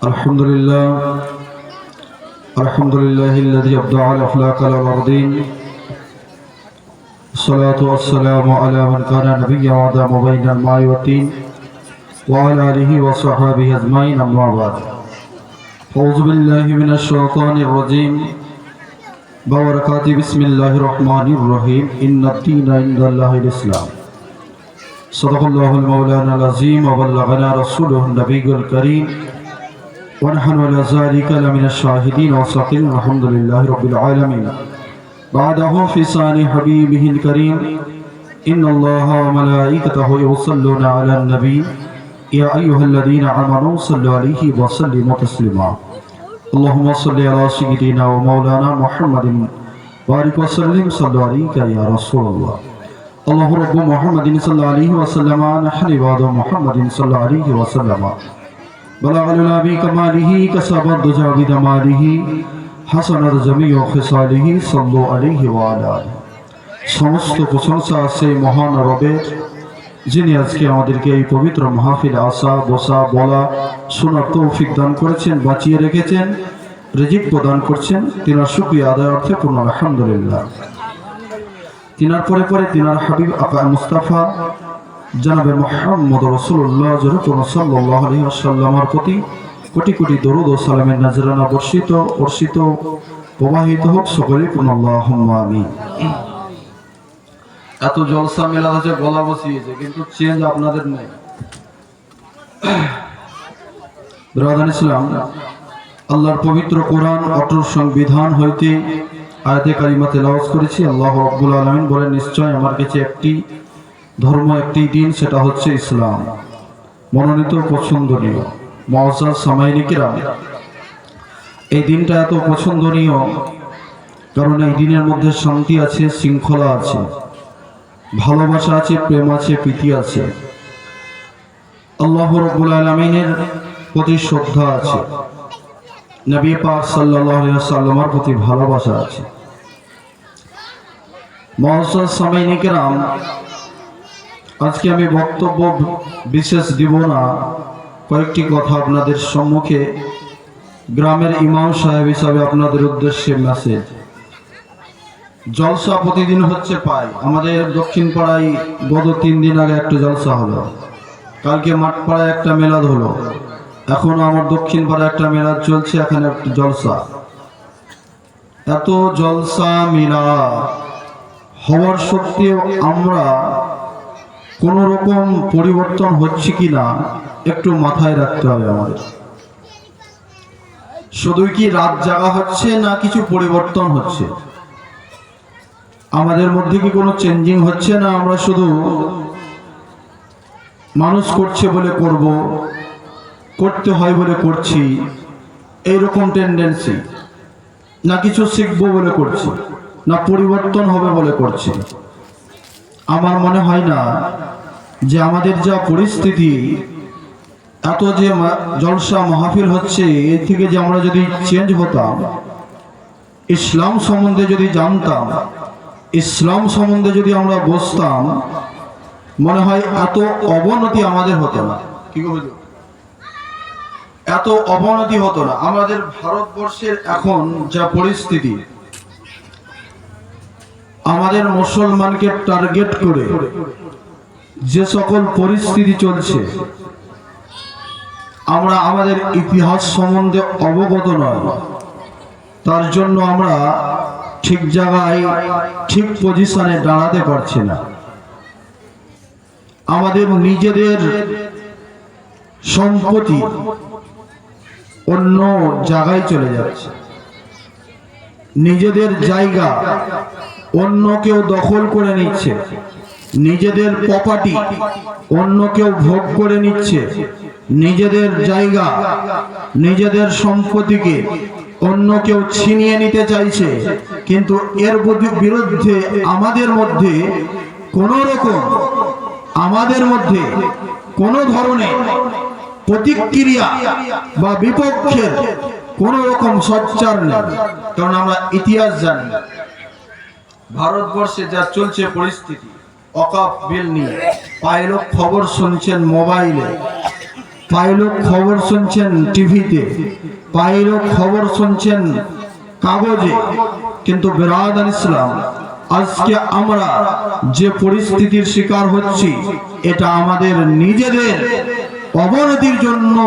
الحمد لله الذي أبدع الأخلاق الأرضين. الصلاة والسلام على من كان نبيا وعدم بين الماء والدين وعلى آله وصحبه أجمعين. أما بعد، أعوذ بالله من الشيطان الرجيم وبركاته. بسم الله الرحمن الرحيم. إن الدين عند الله الإسلام. صدق الله المولانا العظيم وبلغنا رسوله النبي الكريم ونحن على ذلك لمن الشاهدين والصادقين. الحمد لله رب العالمين. بعده في شان حبيبه الكريم إن الله وملائكته يصلون على النبي يا أيها الذين آمنوا صلوا عليه وسلموا تسليما. اللهم صل على سيدنا ومولانا محمد وبارك وسلم. صلوا عليك يا رسول الله. الله رب محمد صلى الله عليه وسلم نحن بعد محمد صلى الله عليه وسلم بلغ لنا بكماله كسب الدجى بدماله حسن الجميع خصاله صلوا عليه وعلى آله. সমস্ত প্রশংসা আছে মহান রবের, যিনি আজকে আমাদেরকে এই পবিত্র মাহফিলে আসা, বসা, বলা, শোনার তৌফিক দান করেছেন, বাঁচিয়ে রেখেছেন, রিজিক প্রদান করছেন। তিনার শুকরিয়া আদায় অর্থে পূর্ণ আলহামদুলিল্লাহ। তিনার পরে পরে তিনার হাবিব আকা মুস্তাফা জনাবে মুহাম্মদ রাসূলুল্লাহ সাল্লাল্লাহু আলাইহি ওয়াসাল্লামের প্রতি কোটি কোটি দরুদ ও সালামের নজরানা বর্ষিত প্রবাহিত হোক। সকলে পূর্ণ আল্লাহুম্মা আমিন। এত জলসা মেলা আছে, গলা বসিয়েছে, কিন্তু চেঞ্জ আপনাদের নেই। ব্রাদার ইসলাম, আল্লাহর পবিত্র কোরআন অটল সংবিধান হইতে আয়াতে কারিমা তেলাওয়াত করেছি। আল্লাহ রাব্বুল আলামিন বলেন, নিশ্চয় আমার কাছে একটি ধর্ম, একটি দিন, সেটা হচ্ছে ইসলাম, মনোনীত, পছন্দনীয়। মুআজ্জাজ সামাইনী কিরাম, এই দিনটা এত পছন্দনীয় কারণ এই দিনের মধ্যে শান্তি আছে, শৃঙ্খলা আছে, ভালোবাসা আছে, প্রেম আছে, প্রীতি আছে, আল্লাহ রাব্বুল আলামিনের প্রতি শ্রদ্ধা আছে, নবী পাক সাল্লাল্লাহু আলাইহি ওয়াসাল্লামের প্রতি ভালোবাসা আছে। মুআজ্জাজ সামাইনী কিরাম, আজকে আমি বক্তব্য বিশেষ দিব না, কয়েকটি কথা আপনাদের সম্মুখে গ্রামের ইমাম সাহেব হিসাবে আপনাদের উদ্দেশ্যে মেসেজ। জলসা প্রতিদিন হচ্ছে পাই। আমাদের দক্ষিণ পাড়ায় গত 3 দিন আগে একটা জলসা হলো, কালকে মাঠপাড়ায় একটা মেলাদ হলো, এখন আমার দক্ষিণ পাড়ায় একটা মেলাদ চলছে, এখানে একটা জলসা। এত জলসা মেলা হওয়ার সত্ত্বেও আমরা কোন রকম পরিবর্তন হচ্ছে কিনা একটু মাথায় রাখতে হবে আমাদের। শুধুই কি রাত জাগা হচ্ছে না কিছু পরিবর্তন হচ্ছে? আমাদের মধ্যে কি কোনো চেঞ্জিং হচ্ছে না? আমরা শুধু মানুষ করছে বলে করব, করতে হয় বলে করছি, এইরকম টেন্ডেন্সি, না কিছু শিখবো বলে করছি, না পরিবর্তন হবে বলে করছি? আমার মনে হয় না যে আমাদের যা পরিস্থিতি, এত যে জলসা মাহফিল হচ্ছে, এর থেকে যে আমরা যদি চেঞ্জ হতাম, ইসলাম সম্বন্ধে যদি জানতাম, ইসলাম সম্বন্ধে যদি আমরা বসতাম, মনে হয় এত অবনতি আমাদের হতো না। কি বুঝলো? এত অবনতি হতো না। আমাদের ভারতবর্ষের এখন যা পরিস্থিতি, আমাদের মুসলমানকে টার্গেট করে যে সকল পরিস্থিতি চলছে, আমরা আমাদের ইতিহাস সম্বন্ধে অবগত নয়, তার জন্য আমরা ঠিক জায়গায় ঠিক পজিশনে দাঁড়াতে পারছি না। আমাদের নিজেদের সম্পত্তি অন্য জায়গায় চলে যাচ্ছে, নিজেদের জায়গা অন্য কেউ দখল করে নিচ্ছে, নিজেদের প্রপার্টি অন্য কেউ ভোগ করে নিচ্ছে, নিজেদের জায়গা, নিজেদের সম্পত্তিকে অন্য কেউ ছিনিয়ে নিতে চাইছে। কিন্তু এর বিরুদ্ধে আমাদের মধ্যে কোনো ধরনের প্রতিক্রিয়া বা বিপক্ষের কোনো রকম সোচ্চার নেই। কারণ আমরা ইতিহাস জানি, ভারতবর্ষে যা চলছে পরিস্থিতি, ওয়াকফ বিল নিয়ে পাইলো খবর শুনছেন মোবাইলে, পাইলো খবর শুনছেন টিভিতে, পাইলো খবর শুনছেন কাগজে, কিন্তু বিরাদার ইসলাম আজকে আমরা যে পরিস্থিতির শিকার হচ্ছি এটা আমাদের নিজেদের অবনতির জন্য।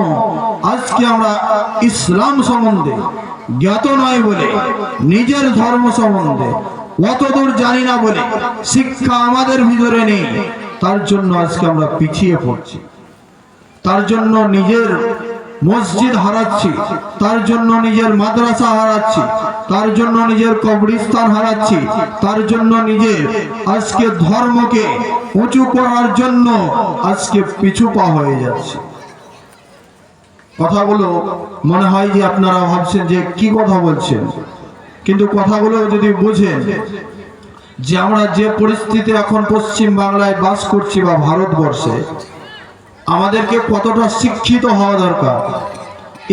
আজকে আমরা ইসলাম সম্বন্ধে জ্ঞাত নয় বলে, নিজের ধর্ম সম্বন্ধে অতদূর জানি না বলে, শিক্ষা আমাদের ভিতরে নেই, তার জন্য আজকে আমরা পিছিয়ে পড়ছি। তার জন্য নিজের মসজিদ হারাচ্ছি, তার জন্য নিজের মাদ্রাসা হারাচ্ছি, তার জন্য নিজের কবরস্থান হারাচ্ছি, তার জন্য নিজের আজকে ধর্মকে উঁচু করার জন্য আজকে পিছু পা হয়ে যাচ্ছে। কথাগুলো মনে হয় যে আপনারা ভাবছেন যে কি কথা বলছেন, কিন্তু কথাগুলো যদি বুঝেন যে আমরা যে পরিস্থিতি এখন পশ্চিম বাংলায় বাস করছি বা ভারতবর্ষে, আমাদেরকে কতটা শিক্ষিত হওয়া দরকার,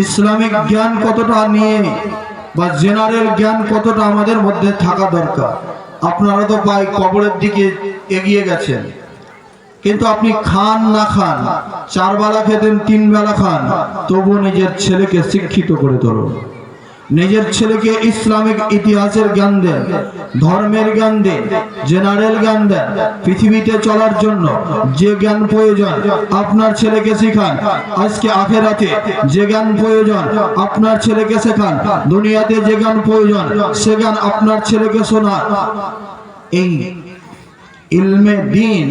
ইসলামিক জ্ঞান কতটা নিয়ে বা জেনারেল জ্ঞান কতটা আমাদের মধ্যে থাকা দরকার। আপনারা তো প্রায় কবরের দিকে এগিয়ে গেছেন, কিন্তু আপনি খান না খান, 4 বেলা খেতেন 3 বেলা খান, তবু নিজের ছেলেকে শিক্ষিত করে তোলেন, নিজের ছেলেকে ইসলামিক ইতিহাসের জ্ঞান দেন, ধর্মের জ্ঞান দেন, জেনারেল জ্ঞান দেন। পৃথিবীতে চলার জন্য যে জ্ঞান প্রয়োজন আপনার ছেলেকে শেখান। আজকে আখেরাতে যে জ্ঞান প্রয়োজন আপনার ছেলেকে শেখান। দুনিয়াতে যে জ্ঞান প্রয়োজন সে জ্ঞান আপনার ছেলেকে শোনান। এই ইলমে দ্বীন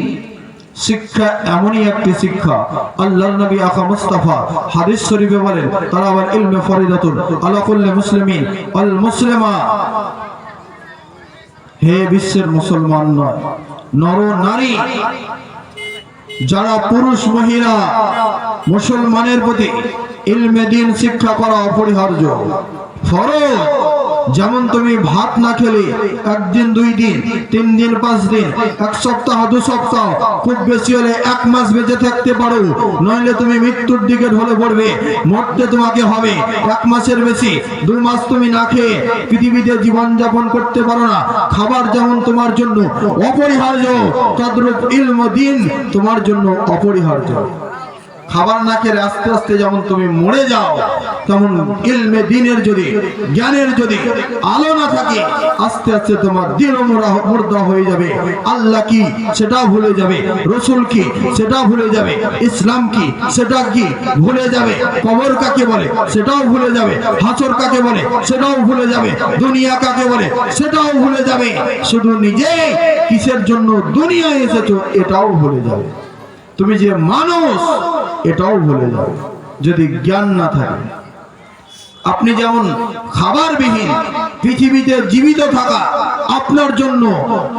শিক্ষা এমনই একটি শিক্ষা, আল্লাহর নবী আকা মুস্তাফা হাদিস শরীফে বলেন, তালাবাল ইলমে ফরিদাতুন আলা কুল্লি মুসলিমিন ওয়াল মুসলিমা। হে বিশ্বের মুসলমান নয়, নর নারী যারা পুরুষ মহিলা মুসলমানের প্রতি ইলমে দ্বীন শিক্ষা করা অপরিহার্য, ফরজ। যেমন তুমি ভাত না খেলে 1 দিন 2 দিন 3 দিন 5 দিন 1 সপ্তাহ 2 সপ্তাহ, খুব বেশি হলে 1 মাস বেঁচে থাকতে পারো, নইলে তুমি মৃত্যুর দিকে ঢলে পড়বে, মরতে তোমাকে হবে। 1 মাসের বেশি 2 মাস তুমি না খেয়ে পৃথিবীতে জীবন যাপন করতে পারো না। খাবার যেমন তোমার জন্য অপরিহার্য, তদ্রূপ ইলম দ্বীন তোমার জন্য অপরিহার্য। খাবার না খেয়ে আস্তে আস্তে যেমন তুমি মরে যাও, তেমন ইলমে দ্বীনের যদি জ্ঞানের যদি আলো না থাকে, আস্তে আস্তে তোমার দিল মুর্দা হয়ে যাবে। আল্লাহ কি সেটা ভুলে যাবে, রসুল কি সেটা ভুলে যাবে, ইসলাম কি সেটা কি ভুলে যাবে, কবর কাকে বলে সেটাও ভুলে যাবে, হাসর কাকে বলে সেটাও ভুলে যাবে, দুনিয়া কাকে বলে সেটাও ভুলে যাবে। শুধু নিজে কিসের জন্য দুনিয়ায় এসেছো এটাও ভুলে যাবে, তুমি যে মানুষ এটাও ভুলে যাবে যদি জ্ঞান না থাকে। আপনি যেমন খাবারবিহীন পৃথিবীতে জীবিত থাকা আপনার জন্য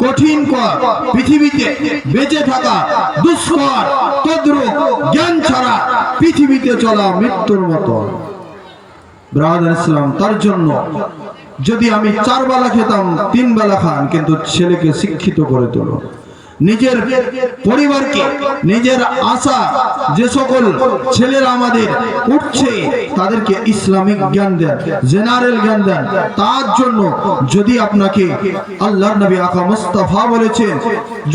কঠিন কর, পৃথিবীতে বেঁচে থাকা দুষ্কর, তদ্রূপ জ্ঞান ছাড়া পৃথিবীতে চলা মৃত্যুর মতো। ব্রাদার ইসলাম, তার জন্য যদি আমি 4 বেলা খেতাম 3 বেলা খান, কিন্তু ছেলেকে শিক্ষিত করে তোলো। নিজের পরিবারকে, নিজের আশা যে সকল ছেলেরা আমাদের উঠছে তাদেরকে ইসলামিক জ্ঞান দেন, জেনারেল জ্ঞান দেন। তার জন্য যদি আপনাকে আল্লাহর নবী আকা মুস্তাফা বলেছেন,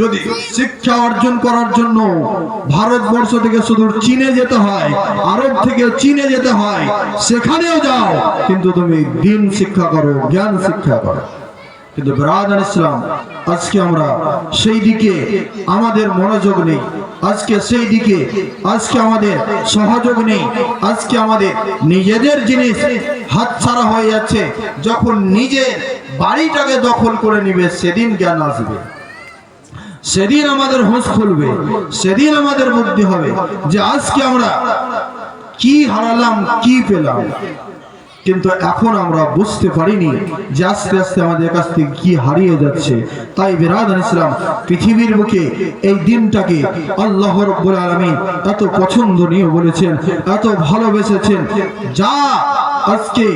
যদি শিক্ষা অর্জন করার জন্য ভারতবর্ষ থেকে শুধু চীনে যেতে হয়, আরব থেকে চীনে যেতে হয়, সেখানেও যাও, কিন্তু তুমি দ্বীন শিক্ষা করো, জ্ঞান শিক্ষা করো। কিন্তু ব্রাদার ইসলাম, আজকে আমরা সেই দিকে আমাদের মনোযোগ নেই, আজকে সেই দিকে আজকে আমাদের সহযোগ নেই, আজকে আমাদের নিজেদের জিনিস হাতছাড়া হয়ে যাচ্ছে। যখন নিজের বাড়িটাকে দখল করে নিবে সেদিন জ্ঞান আসবে, সেদিন আমাদের হুঁশ খুলবে, সেদিন আমাদের বুদ্ধি হবে যে আজকে আমরা কি হারালাম কি পেলাম। কিন্তু এখন আমরা বুঝতে পারিনি যে আস্তে আস্তে আমাদের কাছ থেকে কি হারিয়ে যাচ্ছে। তাই বিরাদার ইসলাম, পৃথিবীর বুকে এই দিনটাকে আল্লাহ রাব্বুল আলামিন এত পছন্দনীয় বলেছেন, এত ভালোবেসেছেন, যা আজকে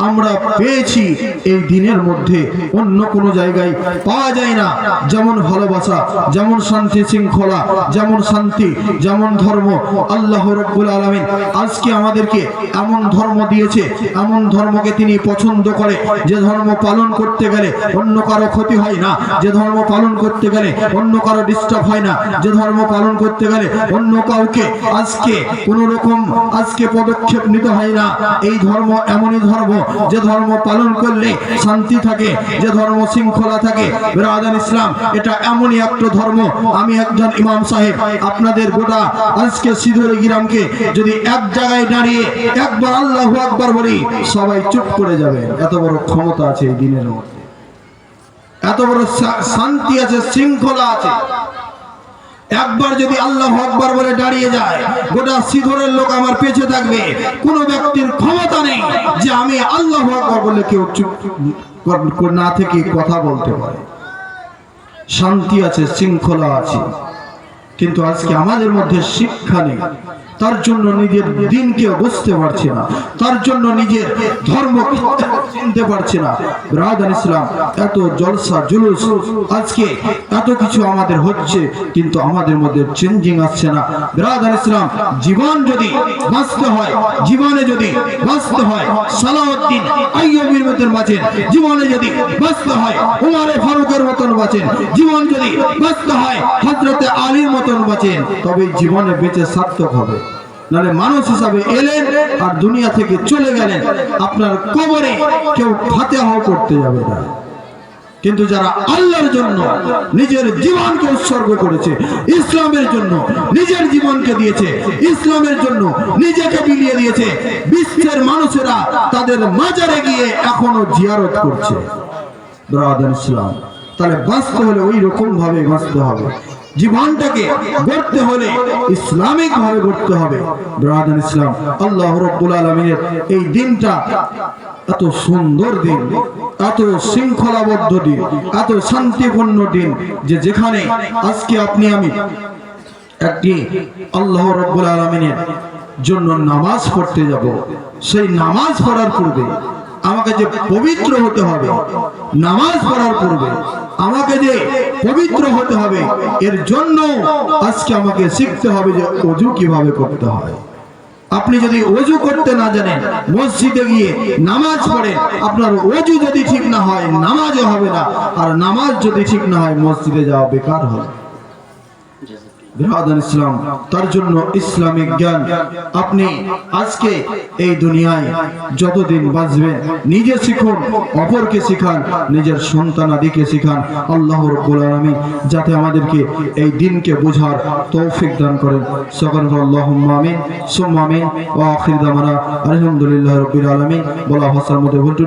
আমরা পেয়েছি এই দিনের মধ্যে অন্য কোনো জায়গায় পাওয়া যায় না। যেমন ভালোবাসা, যেমন শান্তি শৃঙ্খলা, যেমন শান্তি, যেমন ধর্ম, আল্লাহ রাব্বুল আলামিন আজকে আমাদেরকে এমন ধর্ম দিয়েছে, এমন ধর্মকে তিনি পছন্দ করে যে ধর্ম পালন করতে গেলে অন্য কারো ক্ষতি হয় না, যে ধর্ম পালন করতে গেলে অন্য কারো ডিস্টার্ব হয় না, যে ধর্ম পালন করতে গেলে অন্য কাউকে আজকে কোনো রকম আজকে পদক্ষেপ নিতে হয় না। এই ধর্ম এমনই ধর্ম যে ধর্ম পালন করলে শান্তি থাকে, যে ধর্ম শৃঙ্খলা থাকে। বিরাদার ইসলাম, এটা এমনই একটা ধর্ম। আমি একজন ইমাম সাহেব, আপনাদের গোটা আজকে সিধুর গ্রামকে যদি এক জায়গায় দাঁড়িয়ে একবার আল্লাহু আকবার বলি, সবাই চুপ করে যাবে। এত বড় ক্ষমতা আছে এই দিনের মধ্যে, এত বড় শান্তি আছে, শৃঙ্খলা আছে। একবার যদি আল্লাহু আকবার বলে দাঁড়িয়ে যায়, গোটা সিধরের লোক আমার পেছে থাকবে। কোনো ব্যক্তির ক্ষমতা নেই যে আমি আল্লাহু আকবার বলে কেউ চুপ না থেকে কথা বলতে পারে। শান্তি আছে, শৃঙ্খলা আছে। কিন্তু আজকে আমাদের মধ্যে শিক্ষা নেই, তার জন্য নিজের দিনকে বুঝতে পারছে না, তার জন্য নিজের ধর্ম চিনতে পারছে না। বিরাদার ইসলাম, এত জলসা জুলুস আজকে এত কিছু আমাদের হচ্ছে, কিন্তু আমাদের মধ্যে চেঞ্জিং আসছে না। বিরাদার ইসলাম, জীবন যদি বাঁচতে হয়, জীবনে যদি বাঁচতে হয় সালাউদ্দিন আইয়ুবীর মতন বাঁচেন, জীবনে যদি বাঁচতে হয় উমরে ফারুকের মতন বাঁচেন, জীবন যদি বাঁচতে হয় হযরতে আলীর মতন বাঁচেন, তবে জীবনে বেঁচে সার্থক হবে। নাহলে মানুষ হিসাবে এলেন আর দুনিয়া থেকে চলে গেলেন, আপনার কবরে কেউ ফাতিহা করতে যাবে না। কিন্তু যারা আল্লাহর জন্য নিজের জীবনকে উৎসর্গ করেছে, ইসলামের জন্য নিজের জীবনকে দিয়েছে, ইসলামের জন্য নিজেকে বিলিয়ে দিয়েছে, বিশ্বের মানুষেরা তাদের মাজারে গিয়ে এখনো জিয়ারত করছে। বিরাদার ইসলাম, তাহলে বাঁচতে হলে ওই রকম ভাবে বাঁচতে হবে, জীবনটাকে গড়তে হলে ইসলামিক ভাবে গড়তে হবে। বিরাদার ইসলাম, আল্লাহ রাব্বুল আলামিনের এই দিনটা এত সুন্দর দিন, এত শৃঙ্খলাবদ্ধ দিন, এত শান্তিপূর্ণ দিন, যে যেখানে আজকে আপনি আমি একটি আল্লাহ রাব্বুল আলামিনের জন্য নামাজ পড়তে যাব, সেই নামাজ পড়ার পূর্বে আমাকে যে পবিত্র হতে হবে, নামাজ পড়ার পূর্বে আমাকে যে পবিত্র হতে হবে, এর জন্য আজকে আমাকে শিখতে হবে যে ওযু কিভাবে করতে হয়। আপনি যদি ওযু করতে না জানেন, মসজিদে গিয়ে নামাজ পড়েন, আপনার ওযু যদি ঠিক না হয় নামাজও হবে না, আর নামাজ যদি ঠিক না হয় মসজিদে যাওয়া বেকার হবে। বিরাদার ইসলাম, তার জন্য ইসলামিক জ্ঞান আপনি আজকে এই দুনিয়ায় যতদিন বাঁচবেন নিজে শিখুন, অপরকে শিখান, নিজের সন্তানাদিকে শিখান। আল্লাহ রাব্বুল আলামিন যাতে আমাদেরকে এই দিনকে বোঝার তৌফিক দান করেন। সকলে আল্লাহুম্মা আমিন সুম্মা আমিন ওয়া আখির দাওয়ানা আলহামদুলিল্লাহি রাব্বিল আলামিন। বলা ভাষার মধ্যে ভুল ত্রুটি